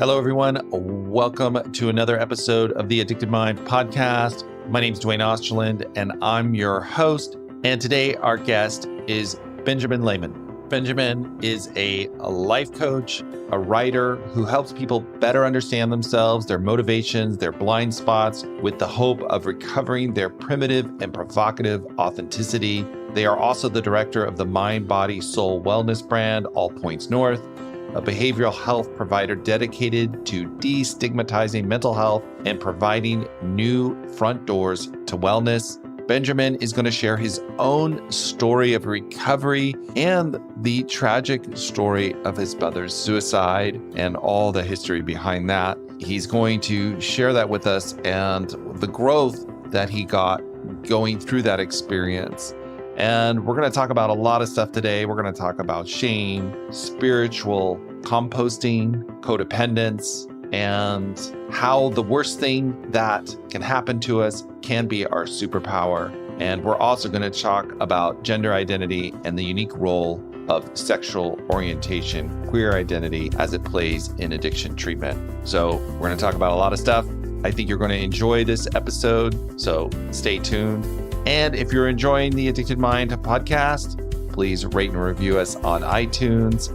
Hello, everyone. Welcome to another episode of the Addicted Mind podcast. My name is Duane and Hana, and I'm your host. And today our guest is Benjamin Lehman. Benjamin is a life coach, a writer who helps people better understand themselves, their motivations, their blind spots, with the hope of recovering their primitive and provocative authenticity. They are also the director of the Mind, Body, Soul Wellness brand, All Points North, a behavioral health provider dedicated to destigmatizing mental health and providing new front doors to wellness. Benjamin is going to share his own story of recovery and the tragic story of his brother's suicide and all the history behind that. He's going to share that with us and the growth that he got going through that experience. And we're going to talk about a lot of stuff today. We're going to talk about shame, spiritual composting, codependence, and how the worst thing that can happen to us can be our superpower. And we're also going to talk about gender identity and the unique role of sexual orientation, queer identity, as it plays in addiction treatment. So we're going to talk about a lot of stuff. I think you're going to enjoy this episode, so stay tuned. And if you're enjoying the Addicted Mind podcast, please rate and review us on iTunes.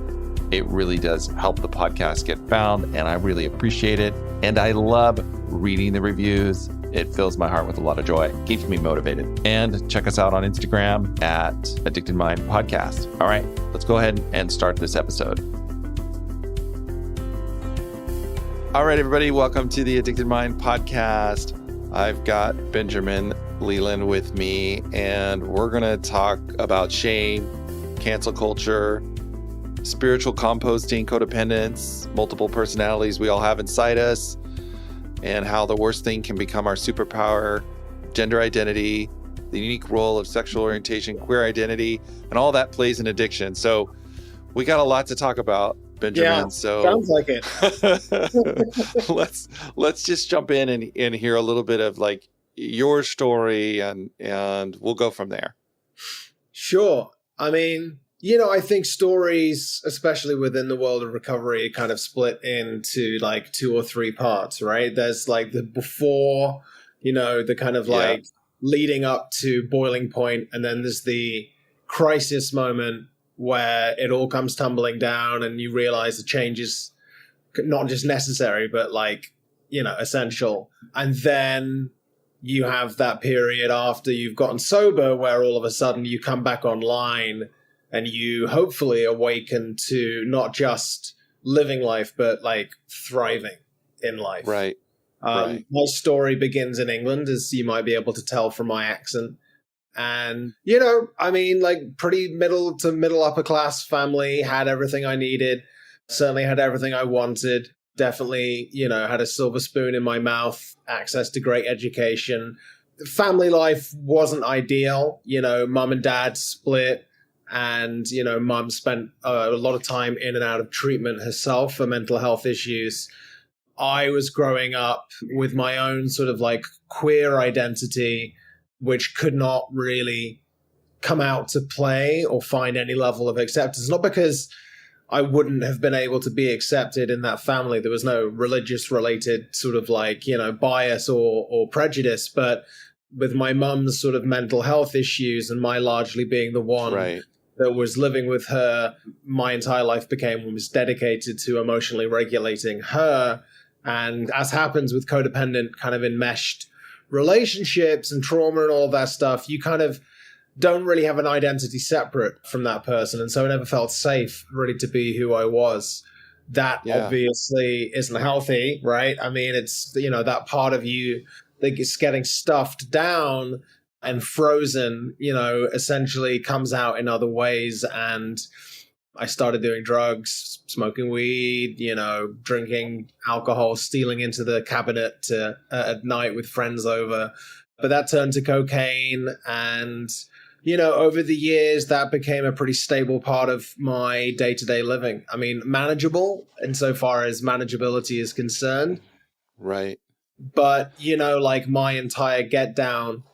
It really does help the podcast get found, and I really appreciate it. And I love reading the reviews. It fills my heart with a lot of joy, keeps me motivated. And check us out on Instagram at Addicted Mind Podcast. All right, let's go ahead and start this episode. All right, everybody, welcome to the Addicted Mind Podcast. I've got Benjamin Leland with me, and we're going to talk about shame, cancel culture, spiritual composting, codependence, multiple personalities we all have inside us, and how the worst thing can become our superpower, gender identity, the unique role of sexual orientation, queer identity, and all that plays in addiction. So we got a lot to talk about, Benjamin. Yeah, so sounds like it. let's just jump in and hear a little bit of like your story, and we'll go from there. Sure. I mean, I think stories, especially within the world of recovery, kind of split into like 2 or 3 parts, right? There's like the before, the kind of like leading up to boiling point, and then there's the crisis moment where it all comes tumbling down and you realize the change is not just necessary, but like, essential. And then you have that period after you've gotten sober where all of a sudden you come back online and you hopefully awaken to not just living life, but like thriving in life. Right. My story begins in England, as you might be able to tell from my accent. And, like pretty middle to middle upper class family, had everything I needed, certainly had everything I wanted. Definitely, had a silver spoon in my mouth, access to great education. Family life wasn't ideal. Mum and dad split, and, mum spent a lot of time in and out of treatment herself for mental health issues. I was growing up with my own sort of like queer identity, which could not really come out to play or find any level of acceptance. Not because I wouldn't have been able to be accepted in that family. There was no religious related sort of like, bias or prejudice. But with my mum's sort of mental health issues and my largely being the one that was living with her, my entire life became almost dedicated to emotionally regulating her. And as happens with codependent kind of enmeshed relationships and trauma and all of that stuff, you kind of don't really have an identity separate from that person. And so I never felt safe really to be who I was. That obviously isn't healthy, right? I mean, it's, that part of you that is getting stuffed down and frozen, essentially comes out in other ways. And I started doing drugs, smoking weed, drinking alcohol, stealing into the cabinet at night with friends over. But that turned to cocaine. And, over the years, that became a pretty stable part of my day-to-day living. I mean, manageable insofar as manageability is concerned. Right. But, like my entire get down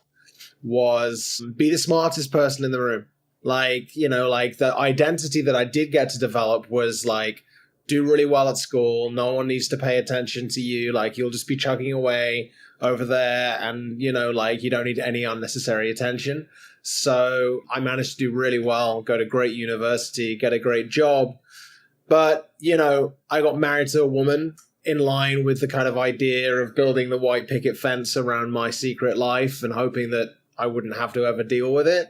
was be the smartest person in the room. Like, like the identity that I did get to develop was like do really well at school. No one needs to pay attention to you. Like, you'll just be chugging away over there, and, you know, like, you don't need any unnecessary attention. So I managed to do really well, go to great university, get a great job. But, you know, I got married to a woman in line with the kind of idea of building the white picket fence around my secret life and hoping that I wouldn't have to ever deal with it.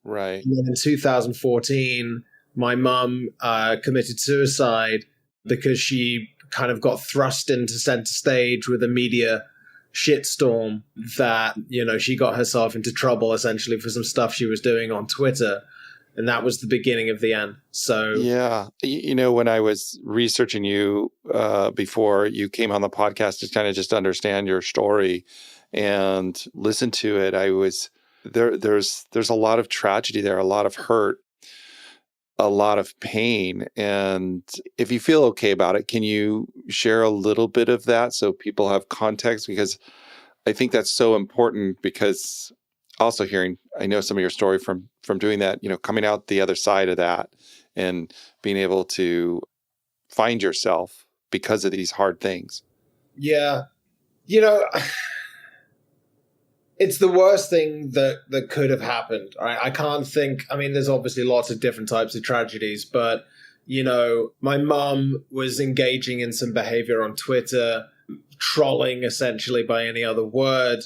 Right. And then in 2014, my mum committed suicide because she kind of got thrust into center stage with a media shitstorm that, you know, she got herself into trouble essentially for some stuff she was doing on Twitter. And that was the beginning of the end. So, yeah, you know, when I was researching you before you came on the podcast to kind of just understand your story and listen to it, I was there's a lot of tragedy there, a lot of hurt, a lot of pain. And if you feel okay about it, can you share a little bit of that so people have context? Because I think that's so important, because also hearing, I know some of your story from doing that, you know, coming out the other side of that and being able to find yourself because of these hard things. yeah, you know, it's the worst thing that could have happened. I can't think. I mean, there's obviously lots of different types of tragedies, but, you know, my mum was engaging in some behavior on Twitter, trolling essentially by any other word,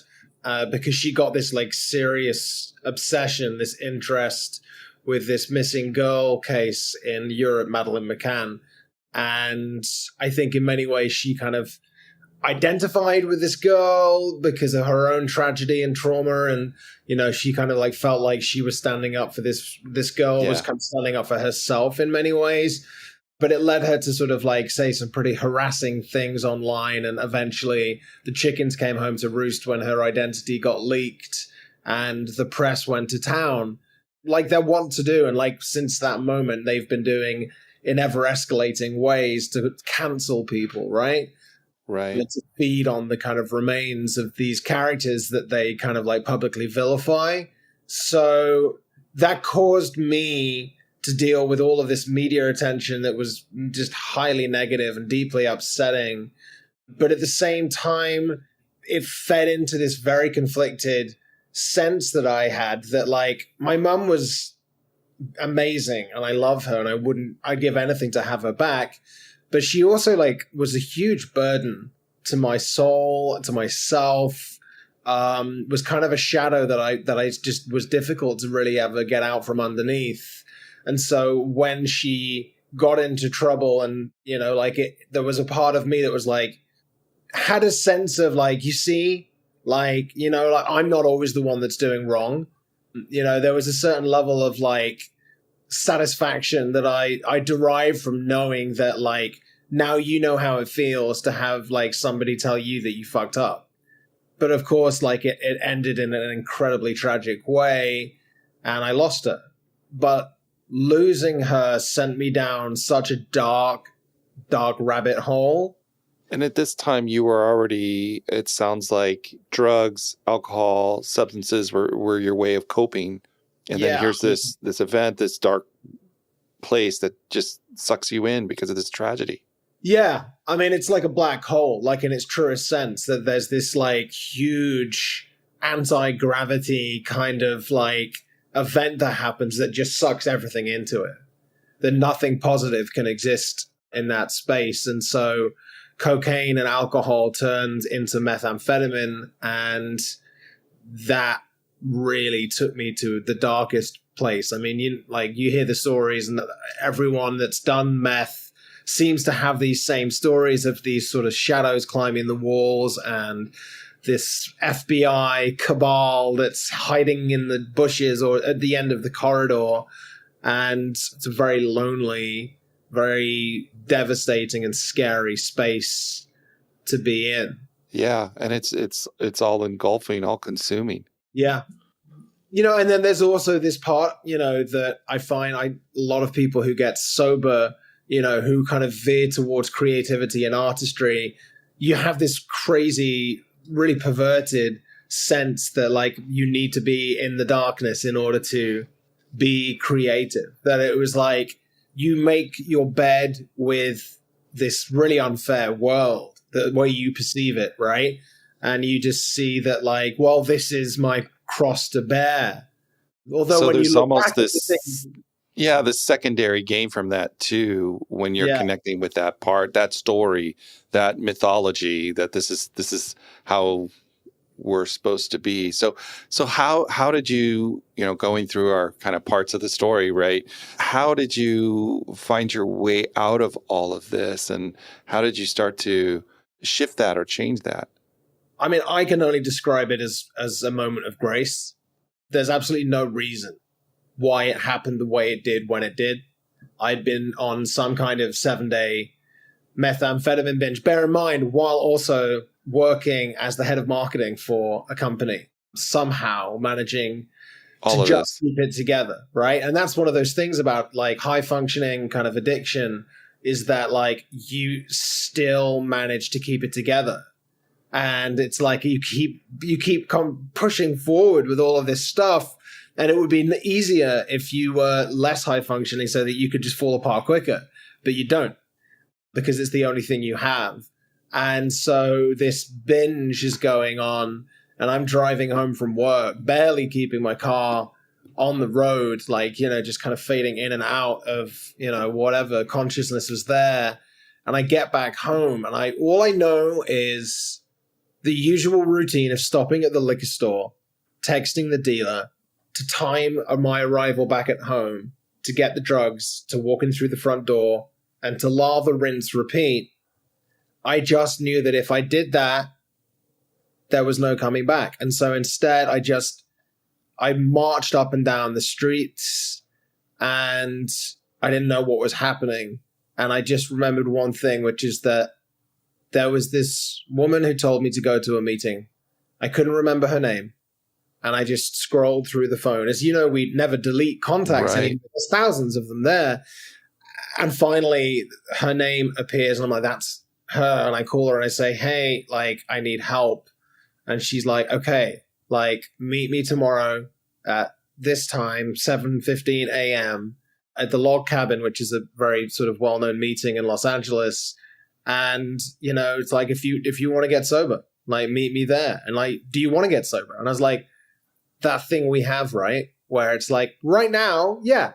because she got this like serious obsession, this interest with this missing girl case in Europe, Madeleine McCann. And I think in many ways she kind of identified with this girl because of her own tragedy and trauma, and, you know, she kind of like felt like she was standing up for this girl, was kind of standing up for herself in many ways. But it led her to sort of like say some pretty harassing things online, and eventually the chickens came home to roost when her identity got leaked and the press went to town like they want to do. And like since that moment they've been doing in ever escalating ways to cancel people, right? Right. And to feed on the kind of remains of these characters that they kind of like publicly vilify. So that caused me to deal with all of this media attention that was just highly negative and deeply upsetting. But at the same time, it fed into this very conflicted sense that I had that, like, my mum was amazing and I love her and I'd give anything to have her back. But she also like was a huge burden to my soul, to myself, was kind of a shadow that I just was difficult to really ever get out from underneath. And so when she got into trouble and, you know, like there was a part of me that was like, had a sense of like, you see, like, you know, like I'm not always the one that's doing wrong. You know, there was a certain level of like satisfaction that I derived from knowing that, like, now you know how it feels to have like somebody tell you that you fucked up. But of course, like it ended in an incredibly tragic way and I lost her. But losing her sent me down such a dark rabbit hole. And at this time you were already, it sounds like drugs, alcohol, substances were your way of coping. And then here's this event, this dark place that just sucks you in because of this tragedy. Yeah. I mean, it's like a black hole, like in its truest sense, that there's this like huge anti-gravity kind of like event that happens that just sucks everything into it. That nothing positive can exist in that space. And so cocaine and alcohol turned into methamphetamine, and that really took me to the darkest place. I mean, you hear the stories, and everyone that's done meth seems to have these same stories of these sort of shadows climbing the walls and this FBI cabal that's hiding in the bushes or at the end of the corridor. And it's a very lonely, very devastating and scary space to be in. Yeah, and it's all engulfing, all consuming. Yeah. You know, and then there's also this part, you know, that I find a lot of people who get sober, you know, who kind of veer towards creativity and artistry, you have this crazy, really perverted sense that like you need to be in the darkness in order to be creative. That it was like you make your bed with this really unfair world, the way you perceive it, right? And you just see that, like, well, this is my cross to bear. Although So when you there's look back almost at the this, thing, yeah, the secondary gain from that too, when you're yeah, connecting with that part, that story, that mythology, that this is how we're supposed to be. So how did you, going through our kind of parts of the story, right? How did you find your way out of all of this, and how did you start to shift that or change that? I mean, I can only describe it as a moment of grace. There's absolutely no reason why it happened the way it did when it did. I'd been on some kind of 7-day methamphetamine binge. Bear in mind, while also working as the head of marketing for a company, somehow managing to All of just this. keep it together, right? And that's one of those things about like high functioning kind of addiction, is that like you still manage to keep it together. And it's like you keep pushing forward with all of this stuff, and it would be easier if you were less high functioning so that you could just fall apart quicker, but you don't, because it's the only thing you have. And so this binge is going on, and I'm driving home from work, barely keeping my car on the road, like, just kind of fading in and out of, whatever consciousness was there. And I get back home, and all I know is the usual routine of stopping at the liquor store, texting the dealer to time my arrival back at home, to get the drugs, to walk in through the front door, and to lather, rinse, repeat. I just knew that if I did that, there was no coming back. And so instead, I marched up and down the streets, and I didn't know what was happening. And I just remembered one thing, which is that there was this woman who told me to go to a meeting. I couldn't remember her name. And I just scrolled through the phone. As you know, we never delete contacts Right. anymore. There's thousands of them there. And finally, her name appears, and I'm like, that's her. And I call her and I say, hey, like, I need help. And she's like, okay, like, meet me tomorrow at this time, 7:15 a.m. at the Log Cabin, which is a very sort of well-known meeting in Los Angeles. And, it's like, if you want to get sober, like, meet me there. And like, do you want to get sober? And I was like, that thing we have, right? Where it's like, right now, yeah.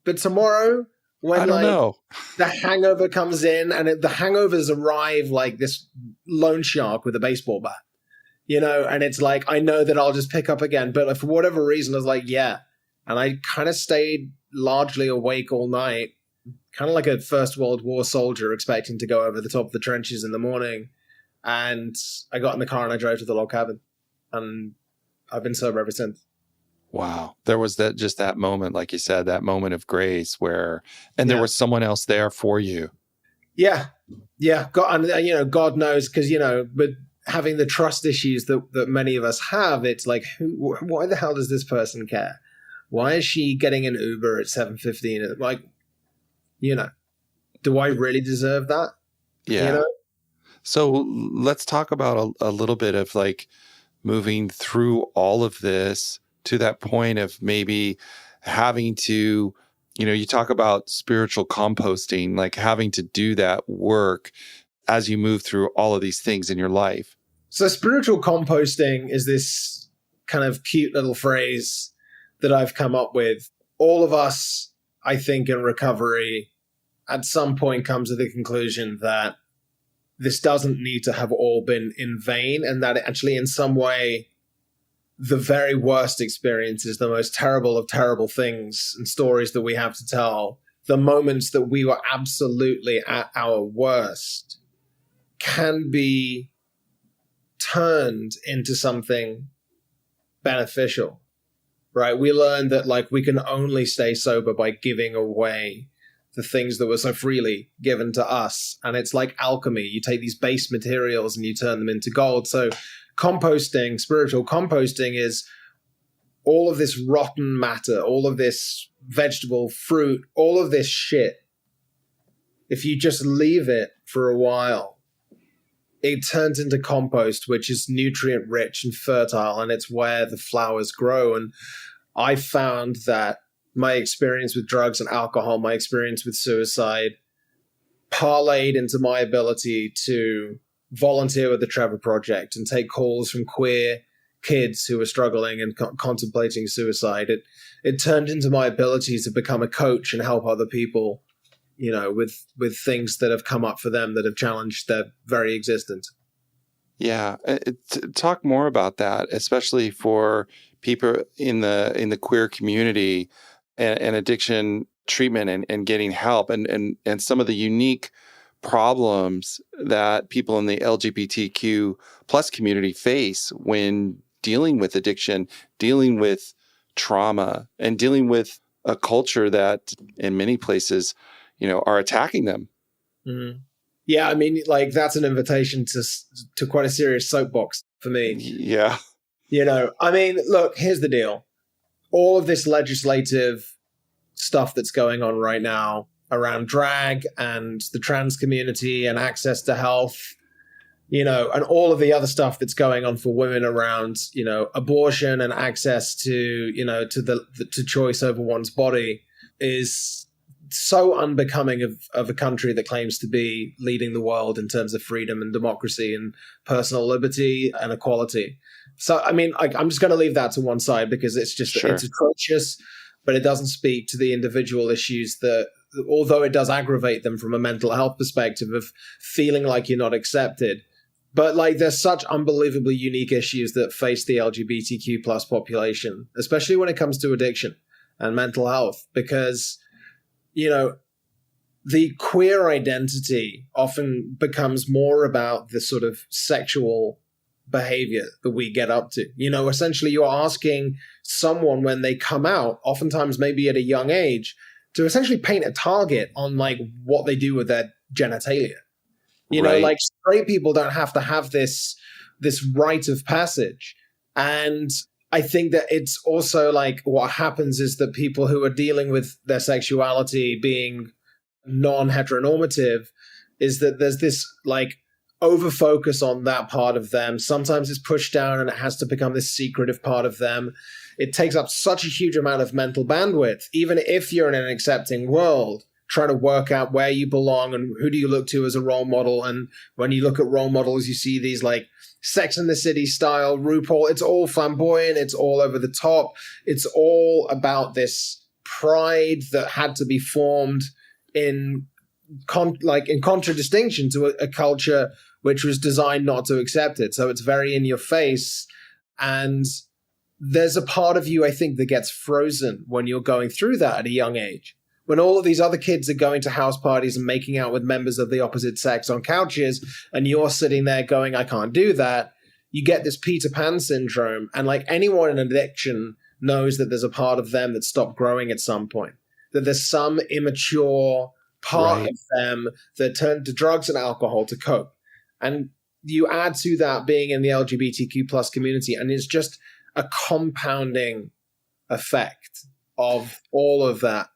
But tomorrow, when I don't know. the hangover comes in, and the hangovers arrive like this loan shark with a baseball bat, and it's like, I know that I'll just pick up again. But for whatever reason, I was like, yeah. And I kind of stayed largely awake all night, kind of like a First World War soldier expecting to go over the top of the trenches in the morning. And I got in the car and I drove to the Log Cabin. And I've been sober ever since. Wow. There was that moment, like you said, that moment of grace and there was someone else there for you. Yeah. Yeah. God, and, God knows, because, but having the trust issues that many of us have, it's like, why the hell does this person care? Why is she getting an Uber at 7:15? Like, do I really deserve that? Yeah. So let's talk about a little bit of like moving through all of this to that point of maybe having to, you talk about spiritual composting, like having to do that work as you move through all of these things in your life. So spiritual composting is this kind of cute little phrase that I've come up with. All of us, I think, in recovery at some point comes to the conclusion that this doesn't need to have all been in vain, and that actually in some way the very worst experiences, the most terrible of terrible things and stories that we have to tell, the moments that we were absolutely at our worst, can be turned into something beneficial, right? We learned that like we can only stay sober by giving away the things that were so freely given to us. And it's like alchemy. You take these base materials and you turn them into gold. So composting, spiritual composting, is all of this rotten matter, all of this vegetable, fruit, all of this shit. If you just leave it for a while, it turns into compost, which is nutrient rich and fertile, and it's where the flowers grow. And I found that my experience with drugs and alcohol, my experience with suicide, parlayed into my ability to volunteer with the Trevor Project and take calls from queer kids who were struggling and contemplating suicide. It turned into my ability to become a coach and help other people, with things that have come up for them that have challenged their very existence. Yeah, talk more about that, especially for people in the queer community and addiction treatment and getting help and some of the unique problems that people in the LGBTQ plus community face when dealing with addiction, dealing with trauma, and dealing with a culture that in many places, are attacking them. Mm-hmm. Yeah, I mean, like, that's an invitation to quite a serious soapbox for me. Yeah. I mean, look, here's the deal. All of this legislative stuff that's going on right now around drag and the trans community and access to health, and all of the other stuff that's going on for women around, abortion and access to, to choice over one's body is so unbecoming of a country that claims to be leading the world in terms of freedom and democracy and personal liberty and equality. So, I mean, I'm just going to leave that to one side because it's just, It's atrocious, but it doesn't speak to the individual issues that, although it does aggravate them from a mental health perspective of feeling like you're not accepted. But like, there's such unbelievably unique issues that face the LGBTQ plus population, especially when it comes to addiction and mental health, because the queer identity often becomes more about the sort of sexual behavior that we get up to. Essentially you're asking someone when they come out, oftentimes maybe at a young age, to essentially paint a target on like what they do with their genitalia. Like straight people don't have to have this rite of passage. And I think that it's also like what happens is that people who are dealing with their sexuality being non-heteronormative is that there's this like over focus on that part of them. Sometimes it's pushed down and it has to become this secretive part of them. It takes up such a huge amount of mental bandwidth, even if you're in an accepting world, trying to work out where you belong and who do you look to as a role model. And when you look at role models, you see these like Sex and the City style RuPaul. It's all flamboyant. It's all over the top. It's all about this pride that had to be formed in contradistinction to a culture which was designed not to accept it. So it's very in your face. And there's a part of you, I think, that gets frozen when you're going through that at a young age. When all of these other kids are going to house parties and making out with members of the opposite sex on couches, and you're sitting there going, I can't do that, you get this Peter Pan syndrome. And like anyone in addiction knows that there's a part of them that stopped growing at some point, that there's some immature part of them that turned to drugs and alcohol to cope. And you add to that being in the LGBTQ plus community, and it's just a compounding effect of all of that.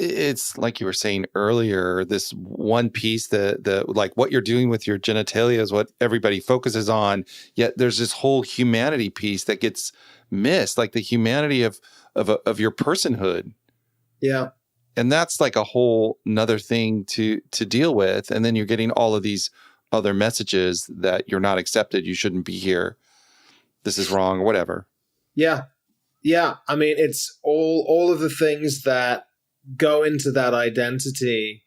It's like you were saying earlier, this one piece that like what you're doing with your genitalia is what everybody focuses on. Yet there's this whole humanity piece that gets missed, like the humanity of your personhood. Yeah. And that's like a whole nother thing to deal with. And then you're getting all of these other messages that you're not accepted. You shouldn't be here. This is wrong or whatever. Yeah. Yeah. I mean, it's all of the things that go into that identity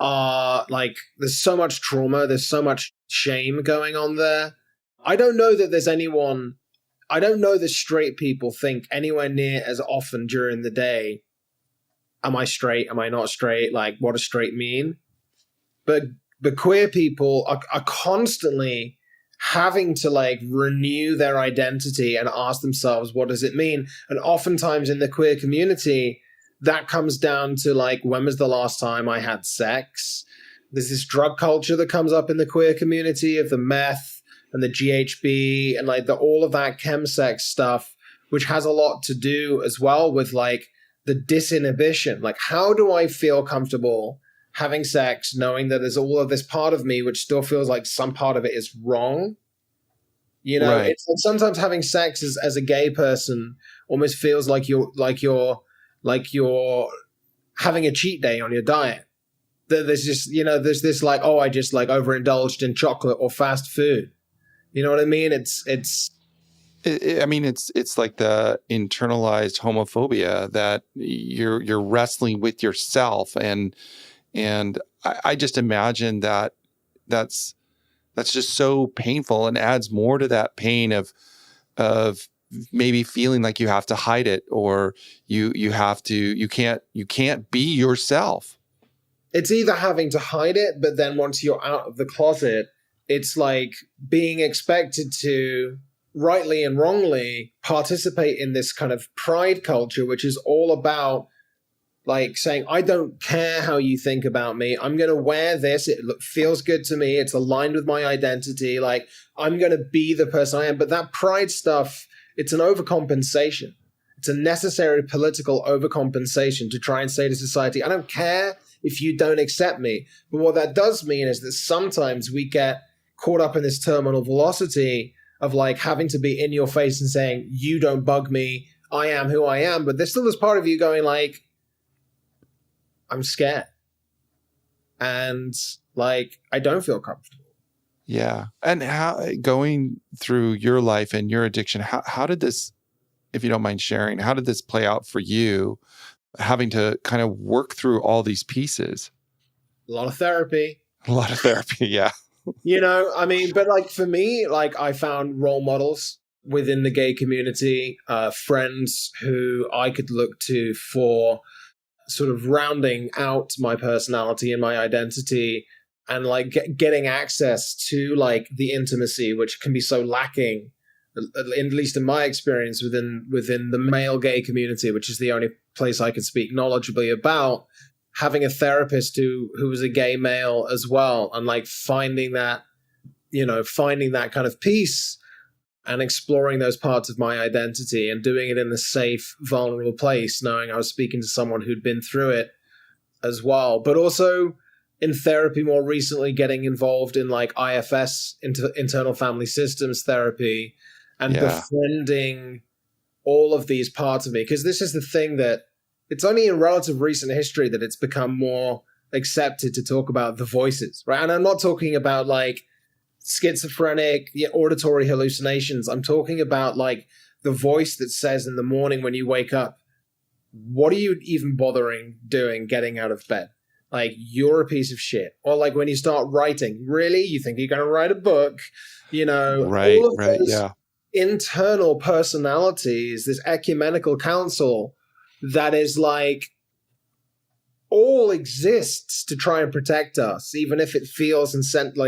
are like, there's so much trauma, there's so much shame going on there. I don't know that straight people think anywhere near as often during the day, am I straight, am I not straight, like what does straight mean? But queer people are constantly having to like renew their identity and ask themselves, what does it mean? And oftentimes in the queer community, that comes down to like, when was the last time I had sex? There's this drug culture that comes up in the queer community of the meth and the GHB and like all of that chemsex stuff, which has a lot to do as well with like the disinhibition. Like, how do I feel comfortable having sex knowing that there's all of this part of me which still feels like some part of it is wrong? Right. It's like sometimes having sex as a gay person almost feels like you're having a cheat day on your diet. There's just, there's this like, oh, I just like overindulged in chocolate or fast food. You know what I mean? It's like the internalized homophobia that you're wrestling with yourself, and I just imagine that's just so painful and adds more to that pain of maybe feeling like you have to hide it, or you can't be yourself. It's either having to hide it, but then once you're out of the closet, it's like being expected to, rightly and wrongly, participate in this kind of pride culture, which is all about like saying, I don't care how you think about me. I'm going to wear this. It feels good to me. It's aligned with my identity. Like, I'm going to be the person I am. But that pride stuff, it's an overcompensation. It's a necessary political overcompensation to try and say to society, I don't care if you don't accept me. But what that does mean is that sometimes we get caught up in this terminal velocity of like having to be in your face and saying, you don't bug me. I am who I am. But there's still this part of you going like, I'm scared. And like, I don't feel comfortable. Yeah. And how, going through your life and your addiction, how did this, if you don't mind sharing, how did this play out for you, having to kind of work through all these pieces? A lot of therapy. Yeah. But like for me, like I found role models within the gay community, friends who I could look to for sort of rounding out my personality and my identity, and like getting access to like the intimacy, which can be so lacking, at least in my experience, within the male gay community, which is the only place I can speak knowledgeably about. Having a therapist who was a gay male as well, and like finding that kind of peace and exploring those parts of my identity and doing it in a safe, vulnerable place, knowing I was speaking to someone who'd been through it as well. But also in therapy more recently, getting involved in like IFS, internal family systems therapy, and befriending all of these parts of me. Because this is the thing, that it's only in relative recent history that it's become more accepted to talk about the voices, right? And I'm not talking about like schizophrenic auditory hallucinations. I'm talking about like the voice that says in the morning when you wake up, what are you even bothering doing getting out of bed? Like, you're a piece of shit. Or like when you start writing, really? You think you're going to write a book? Right, all of those yeah. internal personalities, this ecumenical council that is like all exists to try and protect us, even if it feels and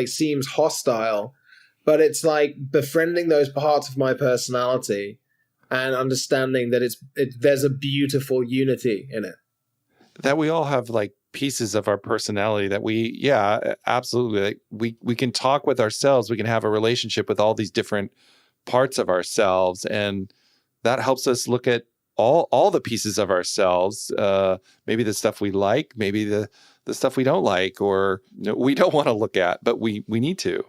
seems hostile. But it's like befriending those parts of my personality and understanding that there's a beautiful unity in it. That we all have like pieces of our personality that absolutely. Like we can talk with ourselves. We can have a relationship with all these different parts of ourselves, and that helps us look at all the pieces of ourselves, maybe the stuff we like, maybe the stuff we don't like, or we don't want to look at, but we need to.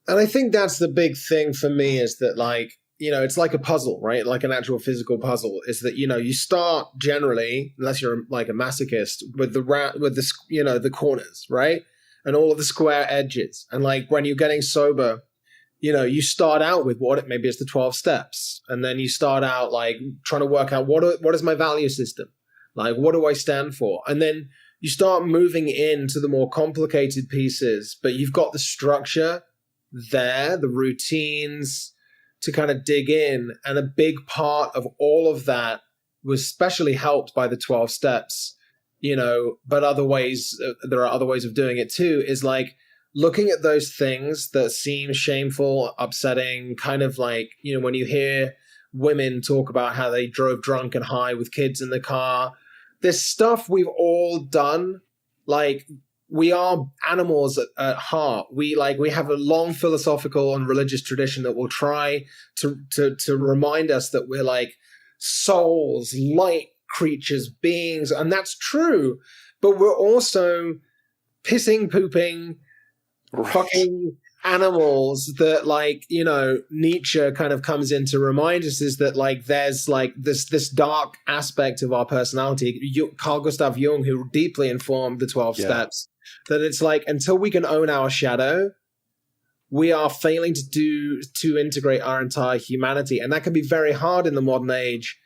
And I think that's the big thing for me, is that like, it's like a puzzle, right? Like an actual physical puzzle, is that, you start generally, unless you're like a masochist, with the corners, right? And all of the square edges. And like when you're getting sober, you start out with maybe it's the 12 steps. And then you start out like trying to work out what is my value system? Like, what do I stand for? And then you start moving into the more complicated pieces, but you've got the structure there, the routines to kind of dig in. And a big part of all of that was especially helped by the 12 steps, but there are other ways of doing it too, is like looking at those things that seem shameful, upsetting, kind of like, when you hear women talk about how they drove drunk and high with kids in the car, this stuff we've all done. Like, we are animals at heart. We have a long philosophical and religious tradition that will try to remind us that we're like souls, light creatures, beings. And that's true. But we're also pissing, pooping, fucking animals that, like, Nietzsche kind of comes in to remind us, is that like there's like this dark aspect of our personality. Carl Gustav Jung, who deeply informed the 12 steps, that it's like, until we can own our shadow, we are failing to integrate our entire humanity. And that can be very hard in the modern age,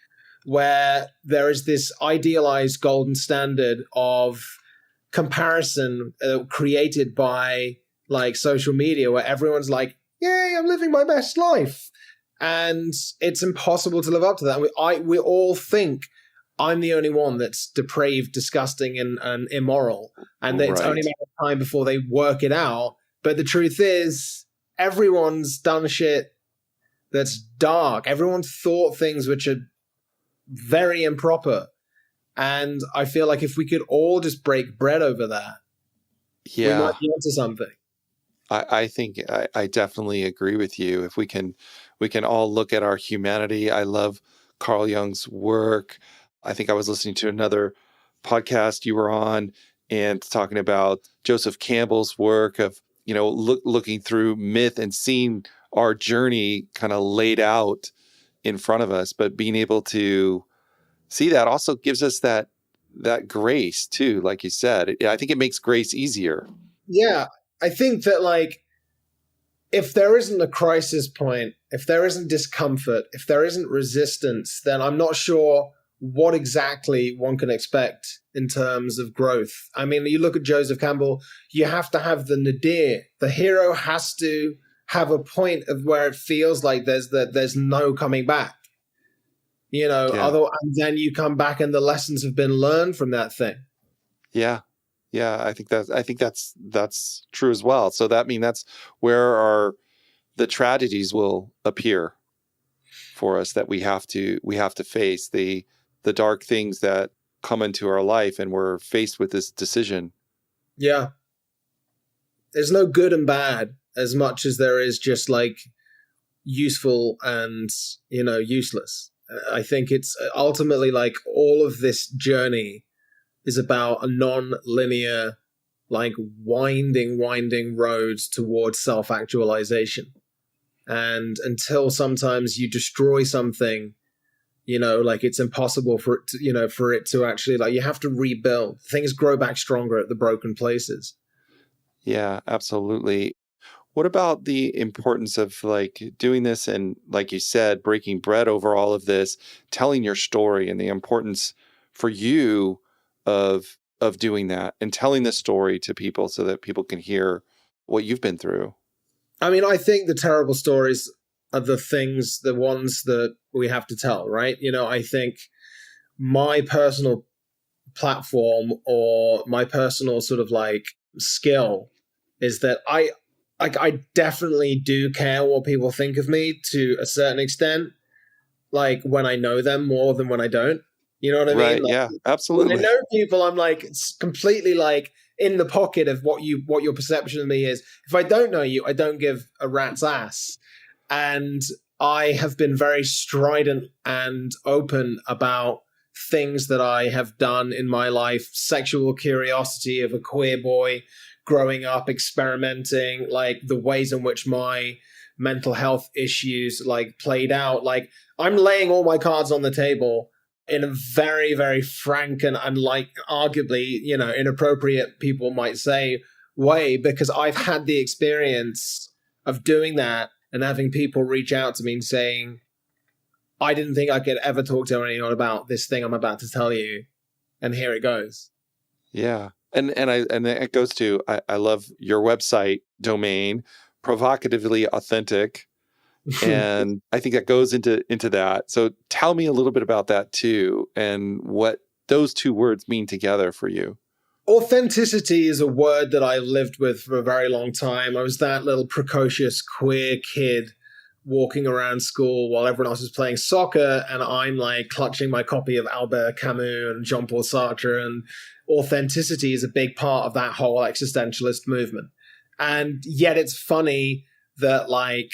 where there is this idealized golden standard of comparison created by like social media, where everyone's like, yay, I'm living my best life. And it's impossible to live up to that. We all think I'm the only one that's depraved, disgusting, and immoral. And it's only a matter of time before they work it out. But the truth is, everyone's done shit that's dark. Everyone's thought things which are very improper. And I feel like if we could all just break bread over that, we might be onto something. I think I definitely agree with you. If we can all look at our humanity. I love Carl Jung's work. I think I was listening to another podcast you were on and talking about Joseph Campbell's work of, looking through myth and seeing our journey kind of laid out in front of us, but being able to see that also gives us that grace too, like you said. I think it makes grace easier. Yeah. I think that, like, if there isn't a crisis point, if there isn't discomfort, if there isn't resistance, then I'm not sure what exactly one can expect in terms of growth. I mean, you look at Joseph Campbell, you have to have the nadir. The hero has to have a point of where it feels like there's no coming back. And then you come back and the lessons have been learned from that thing. Yeah. Yeah, I think that's true as well. So that's where the tragedies will appear for us, that we have to face the dark things that come into our life, and we're faced with this decision. Yeah. There's no good and bad as much as there is just like useful and, useless. I think it's ultimately like all of this journey is about a non-linear, like winding roads towards self-actualization. And until sometimes you destroy something, like it's impossible for it to actually, like, you have to rebuild. Things grow back stronger at the broken places. Yeah, absolutely. What about the importance of like doing this and, like you said, breaking bread over all of this, telling your story, and the importance for you of doing that and telling the story to people so that people can hear what you've been through? I mean, I think the terrible stories are the ones that we have to tell, right? I think my personal platform or my personal sort of like skill is that I definitely do care what people think of me to a certain extent, like when I know them more than when I don't. You know what I mean? Right. Like, yeah, absolutely. When I know people, I'm like completely like in the pocket of what your perception of me is. If I don't know you, I don't give a rat's ass. And I have been very strident and open about things that I have done in my life, sexual curiosity of a queer boy growing up, experimenting, like the ways in which my mental health issues like played out. Like, I'm laying all my cards on the table in a very, very frank and like arguably, inappropriate, people might say, way, because I've had the experience of doing that and having people reach out to me and saying, I didn't think I could ever talk to anyone about this thing I'm about to tell you. And here it goes. Yeah. And it goes to, I love your website domain, provocatively authentic. And I think that goes into that. So tell me a little bit about that too, and what those two words mean together for you. Authenticity is a word that I lived with for a very long time. I was that little precocious queer kid walking around school while everyone else is playing soccer, and I'm like clutching my copy of Albert Camus and Jean-Paul Sartre, and authenticity is a big part of that whole existentialist movement. And yet it's funny that, like,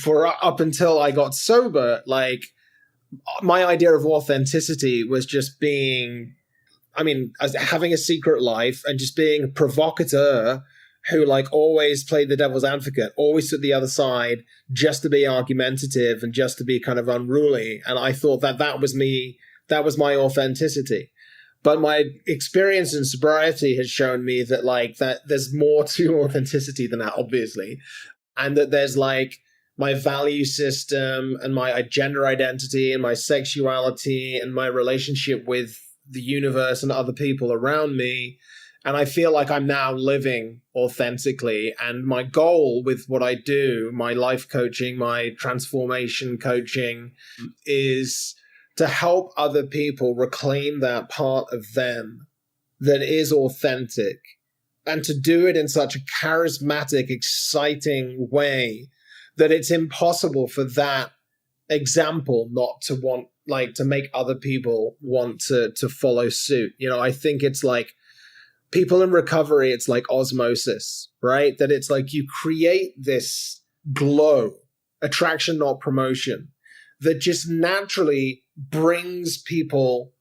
for up until I got sober, like, my idea of authenticity was just being, as having a secret life and just being a provocateur who, like, always played the devil's advocate, always took the other side just to be argumentative and just to be kind of unruly. And I thought that was me, that was my authenticity. But my experience in sobriety has shown me that like that there's more to authenticity than that, obviously. And that there's like my value system and my gender identity and my sexuality and my relationship with the universe and other people around me. And I feel like I'm now living authentically. And my goal with what I do, my life coaching, my transformation coaching, is to help other people reclaim that part of them that is authentic, and to do it in such a charismatic, exciting way that it's impossible for that example not to want, like, to make other people want to follow suit. You know, I think it's like people in recovery, it's like osmosis, right? That it's like you create this glow, attraction, not promotion, that just naturally brings people,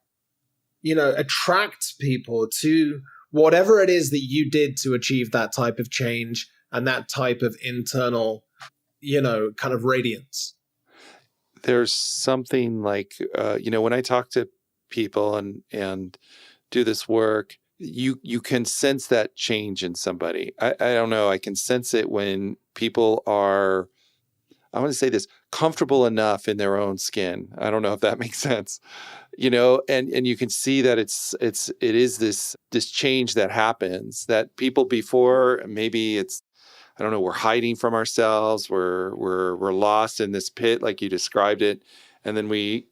you know, attracts people to whatever it is that you did to achieve that type of change and that type of internal, you know, kind of radiance. There's something like, when I talk to people and do this work, you can sense that change in somebody. I don't know. I can sense it when people are, I want to say this, comfortable enough in their own skin. I don't know if that makes sense, and you can see that it is this change that happens, that people before, maybe it's, I don't know, we're hiding from ourselves. We're lost in this pit, like you described it. And then we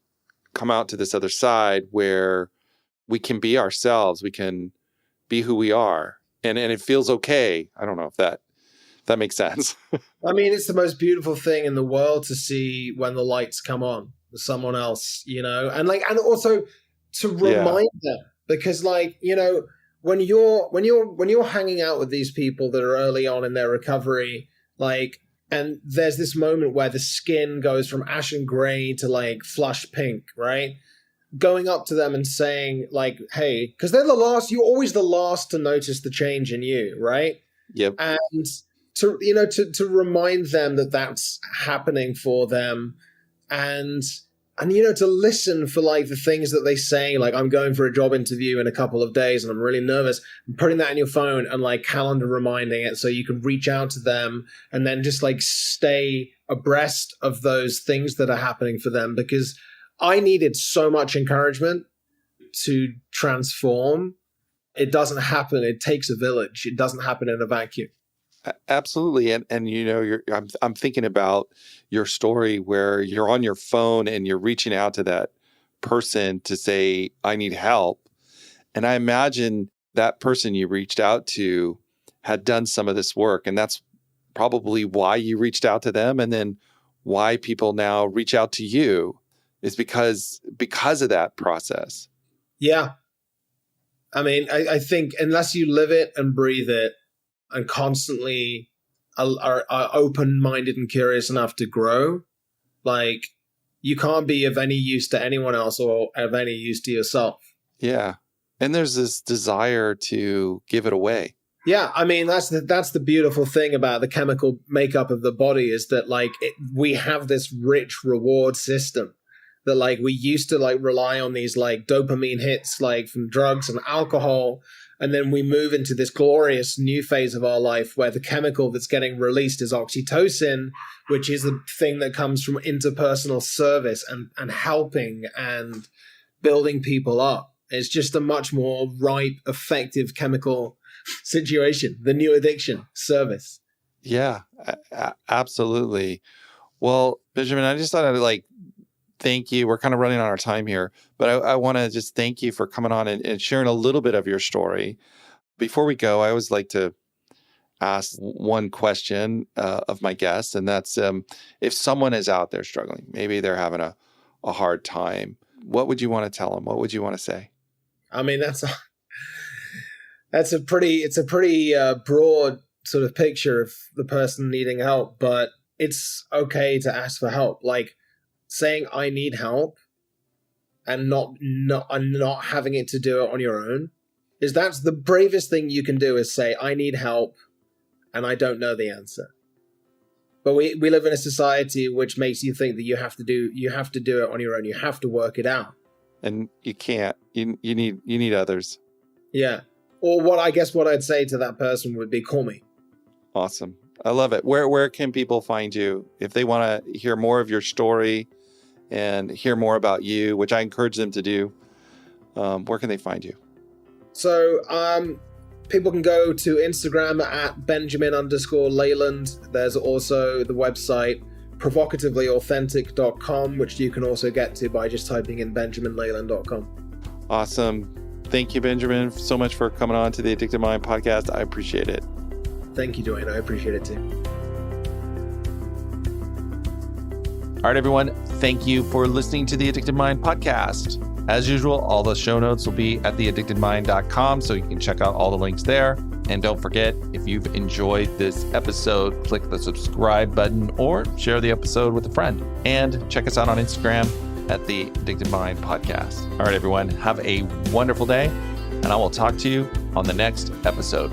come out to this other side where we can be ourselves. We can be who we are. And it feels okay. I don't know if that makes sense. I mean, it's the most beautiful thing in the world to see when the lights come on with someone else, and also to remind them, because when you're hanging out with these people that are early on in their recovery, and there's this moment where the skin goes from ashen gray to like flush pink, right? Going up to them and saying like, hey, because you're always the last to notice the change in you, right? Yep. And to remind them that that's happening for them, and to listen for like the things that they say, like, I'm going for a job interview in a couple of days and I'm really nervous, and putting that in your phone and like calendar reminding it so you can reach out to them and then just like stay abreast of those things that are happening for them. Because I needed so much encouragement to transform. It doesn't happen. It takes a village. It doesn't happen in a vacuum. Absolutely. And I'm thinking about your story where you're on your phone and you're reaching out to that person to say, I need help. And I imagine that person you reached out to had done some of this work, and that's probably why you reached out to them. And then why people now reach out to you is because of that process. Yeah. I mean, I think unless you live it and breathe it, and constantly are open-minded and curious enough to grow, like, you can't be of any use to anyone else or of any use to yourself. Yeah. And there's this desire to give it away. Yeah, I mean, that's the beautiful thing about the chemical makeup of the body, is that like we have this rich reward system that like we used to like rely on these like dopamine hits like from drugs and alcohol. And then we move into this glorious new phase of our life where the chemical that's getting released is oxytocin, which is the thing that comes from interpersonal service and helping and building people up. It's just a much more ripe, effective chemical situation, the new addiction, service. Yeah, absolutely. Well, Benjamin, I just thought I'd thank you. We're kind of running on our time here, but I want to just thank you for coming on and sharing a little bit of your story. Before we go, I always like to ask one question of my guests, and that's if someone is out there struggling, maybe they're having a hard time, what would you want to tell them? What would you want to say? I mean, it's a pretty broad sort of picture of the person needing help, but it's okay to ask for help. Like, saying I need help and not having it to do it on your own that's the bravest thing you can do, is say I need help and I don't know the answer. But we live in a society which makes you think that you have to do it on your own. You have to work it out. and you can't. You need others. Yeah. Or what I'd say to that person would be, call me. Awesome. I love it. Where can people find you if they want to hear more of your story and hear more about you, which I encourage them to do? Where can they find you? So people can go to Instagram at Benjamin_Leyland. There's also the website provocatively-authentic.com, which you can also get to by just typing in benjaminleyland.com. Awesome. Thank you, Benjamin, so much for coming on to the Addicted Mind podcast. I appreciate it. Thank you, Duane. I appreciate it too. All right, everyone. Thank you for listening to the Addicted Mind podcast. As usual, all the show notes will be at theaddictedmind.com, so you can check out all the links there. And don't forget, if you've enjoyed this episode, click the subscribe button or share the episode with a friend. And check us out on Instagram at the Addicted Mind podcast. All right, everyone. Have a wonderful day, and I will talk to you on the next episode.